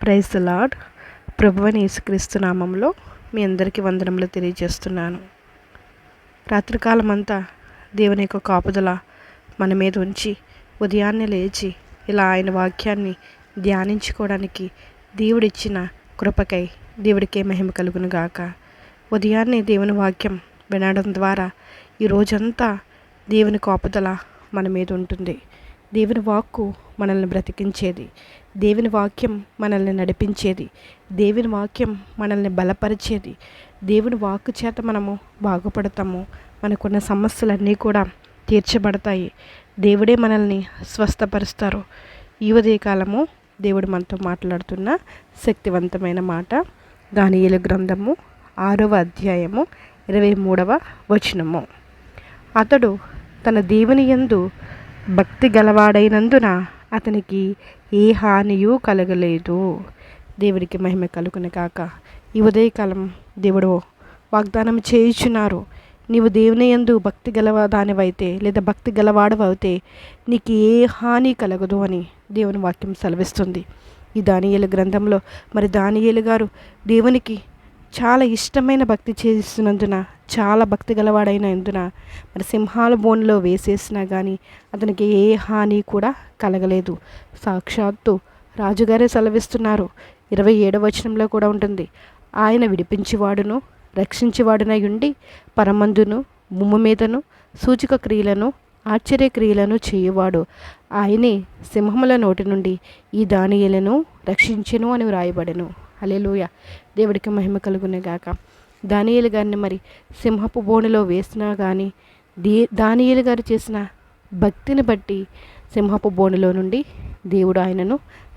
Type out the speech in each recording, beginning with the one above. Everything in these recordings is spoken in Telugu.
Praise the lord. ప్రభువైన యేసుక్రీస్తు నామంలో మీ అందరికీ వందనములు తెలియజేస్తున్నాను. రాత్రికాలం అంతా దేవుని యొక్క కాపుదల మన మీద ఉంచి ఉదయాన్నే లేచి ఇలా ఆయన వాక్యాన్ని ధ్యానించుకోవడానికి దేవుడిచ్చిన కృపకై దేవుడికే మహిమ కలుగును గాక. ఉదయాన్నే దేవుని వాక్యం వినడం ద్వారా ఈ రోజంతా దేవుని కాపుదల మన మీద ఉంటుంది. దేవుని వాక్కు మనల్ని బ్రతికించేది, దేవుని వాక్యం మనల్ని నడిపించేది, దేవుని వాక్యం మనల్ని బలపరిచేది. దేవుని వాక్కు చేత మనము బాగుపడతాము. మనకున్న సమస్యలన్నీ కూడా తీర్చబడతాయి. దేవుడే మనల్ని స్వస్థపరుస్తారు. ఈ ఉదయకాలము దేవుడు మనతో మాట్లాడుతున్న శక్తివంతమైన మాట దానియేలు గ్రంథము 6వ అధ్యాయము 23వ వచనము. అతడు తన దేవుని యందు భక్తి గలవాడైనందున అతనికి ఏ హానియూ కలగలేదు. దేవుడికి మహిమ కలుగును కాక. ఈ ఉదయకాలం దేవుడు వాగ్దానం చేయుచున్నారు. నీవు దేవుని యందు భక్తి గలవాదానివైతే లేదా భక్తి గలవాడవైతే నీకు ఏ హాని కలగదు అని దేవుని వాక్యం సెలవిస్తుంది. ఈ దానియేలు గ్రంథంలో మరి దానియేలు గారు దేవునికి చాలా ఇష్టమైన భక్తి చేస్తున్నందున, చాలా భక్తి గలవాడైనందున మరి సింహాల బోన్లో వేసేసినా కానీ అతనికి ఏ హాని కూడా కలగలేదు. సాక్షాత్తు రాజుగారే సెలవిస్తున్నారు. 27వ వచనంలో కూడా ఉంటుంది. ఆయన విడిపించేవాడును రక్షించేవాడునై ఉండి పరమందును భూమి మీదను సూచక క్రియలను ఆశ్చర్య క్రియలను చేయువాడు. ఆయనే సింహముల నోటి నుండి ఈ దానియేలును రక్షించెను అని వ్రాయబడెను. హల్లెలూయా. దేవుడికి మహిమ కలుగునే గాక. దానియేలు గారిని మరి సింహపు బోనులో వేసినా కానీ దానియేలు గారు చేసిన భక్తిని బట్టి సింహపు బోనులో నుండి దేవుడు ఆయనను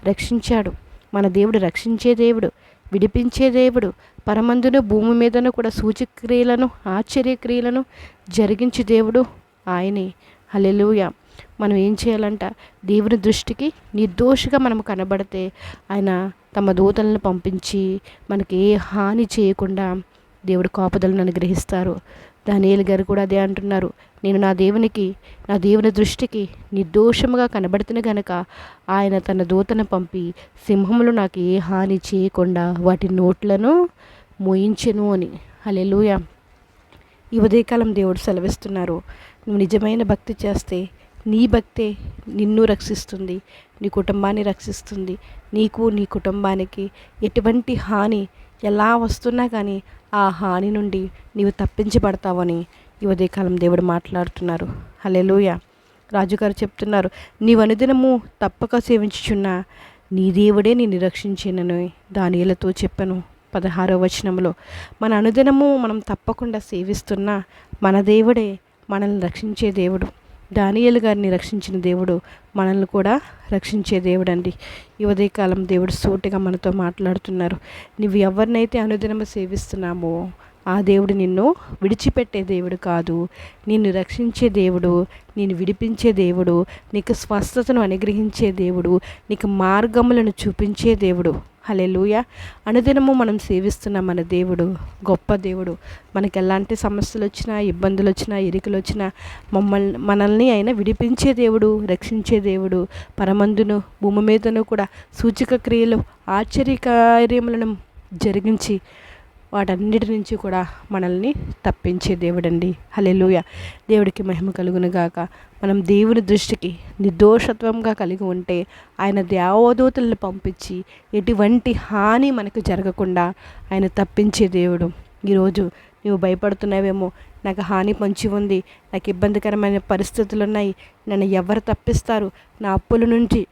రక్షించాడు. మన దేవుడు రక్షించే దేవుడు, విడిపించే దేవుడు, పరమందును భూమి మీదను కూడా సూచక్రియలను ఆశ్చర్యక్రియలను జరిగించే దేవుడు ఆయనే. హల్లెలూయా. మనం ఏం చేయాలంట? దేవుని దృష్టికి నిర్దోషిగా మనం కనబడితే ఆయన తమ దూతలను పంపించి మనకి ఏ హాని చేయకుండా దేవుడు కాపుదలను అనుగ్రహిస్తారు. దానియేలు గారు కూడా అదే అంటున్నారు. నేను నా దేవుని దృష్టికి నిర్దోషముగా కనబడుతున్న గనక ఆయన తన దూతను పంపి సింహములు నాకు ఏ హాని చేయకుండా వాటి నోట్లను మోయించెను అని. హల్లెలూయా. ఈ ఉదయకాలం దేవుడు సెలవిస్తున్నారు. నువ్వు నిజమైన భక్తి చేస్తే నీ భక్తే నిన్ను రక్షిస్తుంది, నీ కుటుంబాన్ని రక్షిస్తుంది. నీకు నీ కుటుంబానికి ఎటువంటి హాని ఎలా వస్తున్నా కానీ ఆ హాని నుండి నీవు తప్పించబడతావని ఈ ఉదయకాలం దేవుడు మాట్లాడుతున్నారు. హల్లెలూయా. రాజుగారు చెప్తున్నారు, నీవు అనుదినము తప్పక సేవించుచున్న నీ దేవుడే నిన్ను రక్షించినను దానియేలుతో చెప్పాను. 16వ వచనంలో మన అనుదినము మనం తప్పకుండా సేవిస్తున్న మన దేవుడే మనల్ని రక్షించే దేవుడు. దానియేలు గారిని రక్షించిన దేవుడు మనల్ని కూడా రక్షించే దేవుడు అండి. ఈ ఉదయకాలం దేవుడు సూటిగా మనతో మాట్లాడుతున్నారు. నువ్వు ఎవరినైతే అనుదినము సేవిస్తున్నామో ఆ దేవుడు నిన్ను విడిచిపెట్టే దేవుడు కాదు, నిన్ను రక్షించే దేవుడు, నిన్ను విడిపించే దేవుడు, నీకు స్వస్థతను అనుగ్రహించే దేవుడు, నీకు మార్గములను చూపించే దేవుడు. హల్లెలూయా. అనుదినము మనం సేవిస్తున్న మన దేవుడు గొప్ప దేవుడు. మనకి ఎలాంటి సమస్యలు వచ్చినా, ఇబ్బందులు వచ్చినా, ఇరుకులు వచ్చినా మనల్ని ఆయన విడిపించే దేవుడు, రక్షించే దేవుడు. పరమందును భూమి మీదను కూడా సూచక క్రియలు ఆశ్చర్యకార్యములను జరిగించి వాటన్నిటి నుంచి కూడా మనల్ని తప్పించే దేవుడండి. హల్లెలూయా. దేవుడికి మహిమ కలుగును గాక. మనం దేవుని దృష్టికి నిర్దోషత్వంగా కలిగి ఉంటే ఆయన దేవదూతలను పంపించి ఎటువంటి హాని మనకు జరగకుండా ఆయన తప్పించే దేవుడు. ఈరోజు నువ్వు భయపడుతున్నావేమో, నాకు హాని పొంచి ఉంది, నాకు ఇబ్బందికరమైన పరిస్థితులు ఉన్నాయి, నన్ను ఎవరు తప్పిస్తారు, నా అప్పుల నుంచి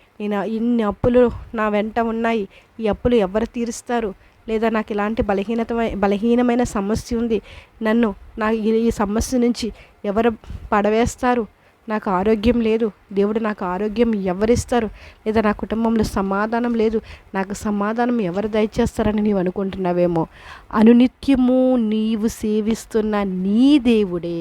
ఇన్ని అప్పులు నా వెంట ఉన్నాయి, ఈ అప్పులు ఎవరు తీరుస్తారు, లేదా నాకు ఇలాంటి బలహీనమైన సమస్య ఉంది, నాకు ఈ సమస్య నుంచి ఎవరు పడవేస్తారు, నాకు ఆరోగ్యం లేదు, దేవుడు నాకు ఆరోగ్యం ఎవరిస్తారు, లేదా నా కుటుంబంలో సమాధానం లేదు, నాకు సమాధానం ఎవరు దయచేస్తారని నీవు అనుకుంటున్నావేమో. అనునిత్యము నీవు సేవిస్తున్న నీ దేవుడే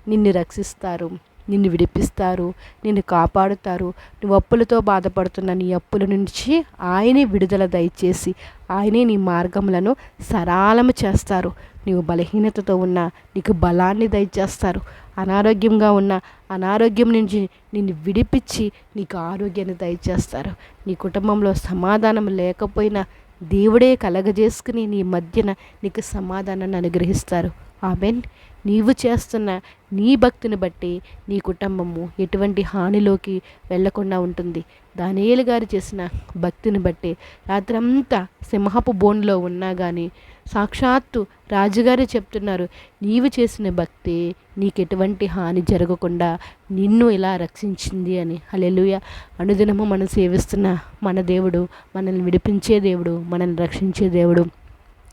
నిన్ను రక్షిస్తారు, నిన్ను విడిపిస్తారు, నిన్ను కాపాడుతారు. నువ్వు అప్పులతో బాధపడుతున్న నీ అప్పుల నుంచి ఆయనే విడుదల దయచేసి ఆయనే నీ మార్గములను సరళము చేస్తారు. నీవు బలహీనతతో ఉన్నా నీకు బలాన్ని దయచేస్తారు. అనారోగ్యంగా ఉన్న అనారోగ్యం నుంచి నిన్ను విడిపించి నీకు ఆరోగ్యాన్ని దయచేస్తారు. నీ కుటుంబంలో సమాధానం లేకపోయినా దేవుడే కలగజేసుకుని నీ మధ్యన నీకు సమాధానాన్ని అనుగ్రహిస్తారు. ఆమేన్. నీవు చేస్తున్న నీ భక్తిని బట్టి నీ కుటుంబము ఎటువంటి హానిలోకి వెళ్లకుండా ఉంటుంది. దానియేలు గారు చేసిన భక్తిని బట్టి రాత్రంతా సింహపు బోన్లో ఉన్నా కానీ సాక్షాత్తు రాజుగారే చెప్తున్నారు, నీవు చేసిన భక్తి నీకు ఎటువంటి హాని జరగకుండా నిన్ను ఇలా రక్షించింది అని. హల్లెలూయా. అనుదినము మనం సేవిస్తున్న మన దేవుడు మనల్ని విడిపించే దేవుడు, మనల్ని రక్షించే దేవుడు.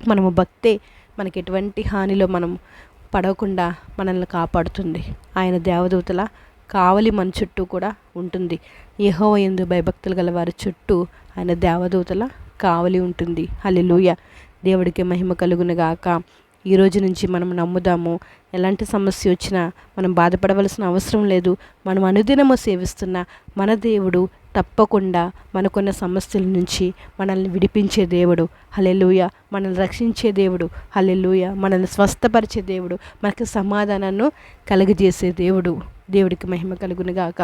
మనము భక్తే మనకి ఎటువంటి హానిలో మనం పడకుండా మనల్ని కాపాడుతుంది. ఆయన దేవదూతల కావలి మన చుట్టూ కూడా ఉంటుంది. యెహోవా యందు భయభక్తులు గల వారి చుట్టూ ఆయన దేవదూతల కావలి ఉంటుంది. హల్లెలూయా. దేవుడికి మహిమ కలుగును గాక. ఈ రోజు నుంచి మనం నమ్ముదాము, ఎలాంటి సమస్య వచ్చినా మనం బాధపడవలసిన అవసరం లేదు. మనం అనుదినము సేవిస్తున్న మన దేవుడు తప్పకుండా మనకున్న సమస్యల నుంచి మనల్ని విడిపించే దేవుడు. హల్లెలూయా. మనల్ని రక్షించే దేవుడు. హల్లెలూయా. మనల్ని స్వస్థపరిచే దేవుడు, మనకు సమాధానాన్ని కలుగజేసే దేవుడు. దేవుడికి మహిమ కలుగును గాక.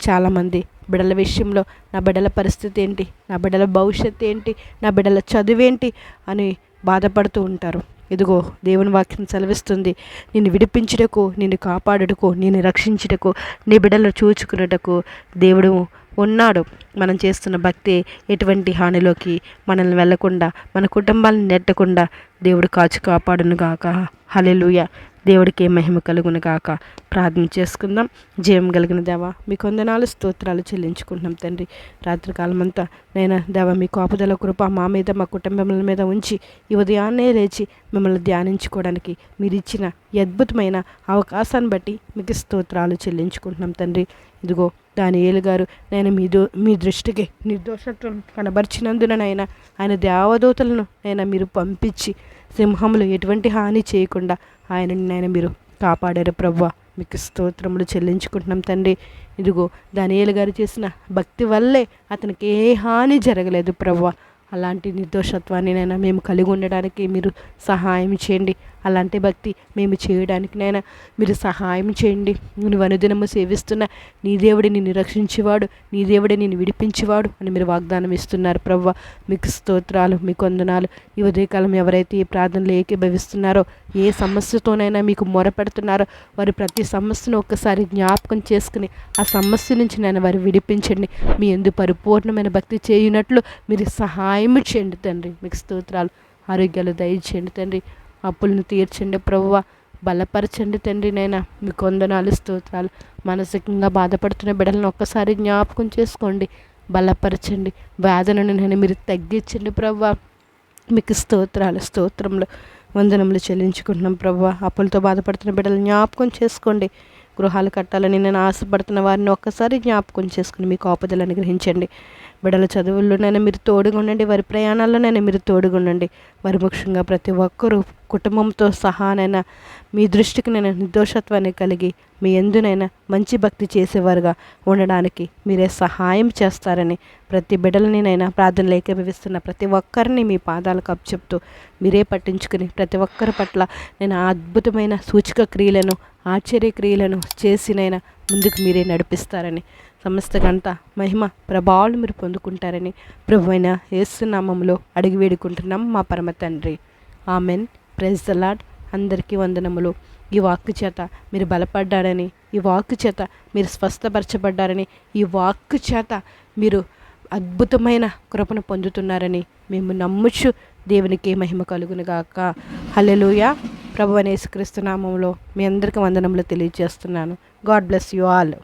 చాలామంది బిడ్డల విషయంలో నా బిడ్డల పరిస్థితి ఏంటి, నా బిడ్డల భవిష్యత్తు ఏంటి, నా బిడ్డల చదువేంటి అని బాధపడుతూ ఉంటారు. ఇదిగో దేవుని వాక్యం సెలవిస్తుంది, నిన్ను విడిపించుటకు, నిన్ను కాపాడుటకు, నిన్ను రక్షించుటకు, నీ బిడ్డలను చూచుకున్నటకు దేవుడు ఉన్నాడు. మనం చేస్తున్న భక్తి ఎటువంటి హానిలోకి మనల్ని వెళ్లకుండా, మన కుటుంబాలను నెట్టకుండా దేవుడు కాచి కాపాడును గాక. హల్లెలూయా. దేవుడికి మహిమ కలుగును గాక. ప్రార్థన చేసుకుందాం. జయం కలిగిన దేవా, మీ కొందనాలు స్తోత్రాలు చెల్లించుకుంటున్నాం తండ్రి. రాత్రికాలం అంతా నైనా దేవా మీ కాపుదల కృప మా మీద, మా కుటుంబముల మీద ఉంచి ఈ ఉదయాన్నే లేచి మిమ్మల్ని ధ్యానించుకోవడానికి మీరు ఇచ్చిన ఈ అద్భుతమైన అవకాశాన్ని బట్టి మీకు స్తోత్రాలు చెల్లించుకుంటున్నాం తండ్రి. ఇదిగో దానియేలు గారు నేను మీ దృష్టికి నిర్దోషత్వం కనబరిచినందునైనా ఆయన దేవదూతలను నైనా మీరు పంపించి సింహములు ఎటువంటి హాని చేయకుండా ఆయనని మీరు కాపాడారు ప్రభువా. మీకు స్తోత్రములు చెల్లించుకుంటున్నాం తండ్రి. ఇదిగో దానియేలు గారు చేసిన భక్తి వల్లే అతనికి ఏ హాని జరగలేదు ప్రభువా. అలాంటి నిర్దోషత్వాన్ని నైనా మేము కలిగి ఉండడానికి మీరు సహాయం చేయండి. అలాంటి భక్తి మేము చేయడానికి నైనా మీరు సహాయం చేయండి. నువ్వు అనుదినము సేవిస్తున్న నీ దేవుడే నిన్ను రక్షించేవాడు, నీ దేవుడే నిన్ను విడిపించేవాడు అని మీరు వాగ్దానం ఇస్తున్నారు ప్రభువా. మీకు స్తోత్రాలు, మీకు వందనాలు. ఈ ఉదయకాలం ఎవరైతే ఈ ప్రార్థనలు ఏకీభవిస్తున్నారో, ఏ సమస్యతోనైనా మీకు మొరపెడుతున్నారో వారు ప్రతి సమస్యను ఒక్కసారి జ్ఞాపకం చేసుకుని ఆ సమస్య నుంచి నేను వారు విడిపించండి. మీ యందు పరిపూర్ణమైన భక్తి చేయునట్లు మీరు సహాయం చేయండి తండ్రి. మీకు స్తోత్రాలు. ఆరోగ్యాలు దయచేయండి తండ్రి. అప్పులను తీర్చండి ప్రభువా. బలపరచండి తండ్రి. నైనా మీకు వందనాలు స్తోత్రాలు. మానసికంగా బాధపడుతున్న బిడ్డలను ఒక్కసారి జ్ఞాపకం చేసుకోండి, బలపరచండి. వేదనను నేను మీరు తగ్గించండి ప్రభువా. మీకు స్తోత్రాలు, స్తోత్రములు, వందనములు చెల్లించుకుంటున్నాం ప్రభువా. అప్పులతో బాధపడుతున్న బిడ్డలు జ్ఞాపకం చేసుకోండి. గృహాలు కట్టాలని నేను ఆశపడుతున్న వారిని ఒక్కసారి జ్ఞాపకం చేసుకుని మీ కాపుదలు అనుగ్రహించండి. బిడ్డల చదువుల్లోనైనా మీరు తోడుగా ఉండండి, వారి ప్రయాణాల్లోనైనా మీరు తోడుగా ఉండండి. వారి ముఖ్యంగా ప్రతి ఒక్కరూ కుటుంబంతో సహానైనా మీ దృష్టికి నేను నిర్దోషత్వాన్ని కలిగి మీ ఎందునైనా మంచి భక్తి చేసేవారుగా ఉండడానికి మీరే సహాయం చేస్తారని ప్రతి బిడ్డలని నైనా ప్రార్థనలు ఏకీభవిస్తున్న ప్రతి ఒక్కరిని మీ పాదాలకు అప్పచెప్తూ మీరే పట్టించుకుని ప్రతి ఒక్కరి పట్ల నేను అద్భుతమైన సూచక క్రియలను, ఆశ్చర్య క్రియలను చేసినైనా ముందుకు మీరే నడిపిస్తారని, సమస్త గంట మహిమ ప్రభావాలు మీరు పొందుకుంటారని ప్రభువైన యేసు నామములో అడిగి వేడుకుంటున్నాం మా పరమ తండ్రి. ఆమెన్. Praise the lord. అందరికీ వందనములు. ఈ వాక్కు చేత మీరు బలపడ్డారని, ఈ వాక్కు చేత మీరు స్వస్థపరచబడ్డారని, ఈ వాక్కు చేత మీరు అద్భుతమైన కృపను పొందుతున్నారని మేము నమ్ముచు దేవునికి మహిమ కలుగునుగాక. హల్లెలూయా. ప్రభువైన యేసుక్రీస్తు నామములో మీ అందరికీ వందనములు తెలియజేస్తున్నాను. God bless you all.